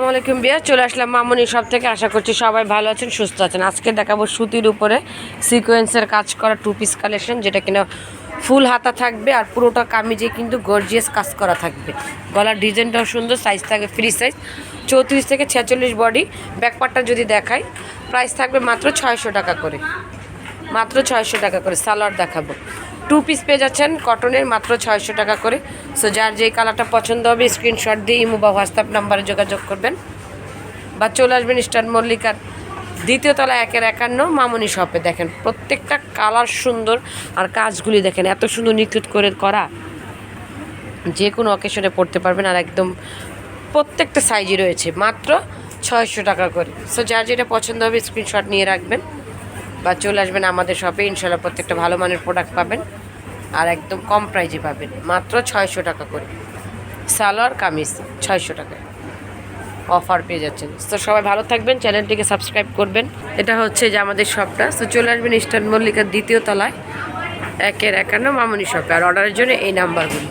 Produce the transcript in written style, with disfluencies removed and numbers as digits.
আসসালামু আলাইকুম বিয়া, চলে আসলাম মামনি শপ থেকে। আশা করছি সবাই ভালো আছেন, সুস্থ আছেন। আজকে দেখাবো সুতির উপরে সিকোয়েন্সের কাজ করা টু পিস কালেকশন, যেটা কিনা ফুল হাতা থাকবে আর পুরোটা কামিজে কিন্তু গর্জিয়াস কাজ করা থাকবে। গলার ডিজাইনটাও সুন্দর, সাইজ থাকবে ফ্রি সাইজ 34 থেকে 46 বডি। ব্যাকপার্টটা যদি দেখাই, প্রাইস থাকবে মাত্র 600 টাকা করে, মাত্র 600 টাকা করে। সালোয়ার দেখাবো, টু পিস পেয়ে যাচ্ছেন কটনের, মাত্র 600 টাকা করে। সো যার যেই কালারটা পছন্দ হবে স্ক্রিনশট দিয়ে ইমো বা হোয়াটসঅ্যাপ নাম্বারে যোগাযোগ করবেন বা চলে আসবেন ইস্টার্ন মল্লিকার দ্বিতীয় তলা 1-51 মামনি শপে। দেখেন প্রত্যেকটা কালার সুন্দর আর কাজগুলি দেখেন এত সুন্দর নিখুঁত করে করা, যে কোনো অকেশনে পড়তে পারবেন। আর একদম প্রত্যেকটা সাইজই রয়েছে, মাত্র 600 টাকা করে। সো যার যেটা পছন্দ হবে স্ক্রিনশট নিয়ে রাখবেন বা চলে আসবেন আমাদের শপে। ইনশাল্লাহ প্রত্যেকটা ভালো মানের প্রোডাক্ট পাবেন আর একদম কম প্রাইজে পাবেন, মাত্র 600 টাকা করে। সালোয়ার কামিজ 600 টাকায় অফার পেয়ে যাচ্ছেন। তো সবাই ভালো থাকবেন, চ্যানেলটিকে সাবস্ক্রাইব করবেন। এটা হচ্ছে যে আমাদের শপটা। তো চলে আসবেন ইস্টার্ন মল্লিকার দ্বিতীয় তলায় 1-51 মামনি শপে। আর অর্ডারের জন্য এই নাম্বারগুলি।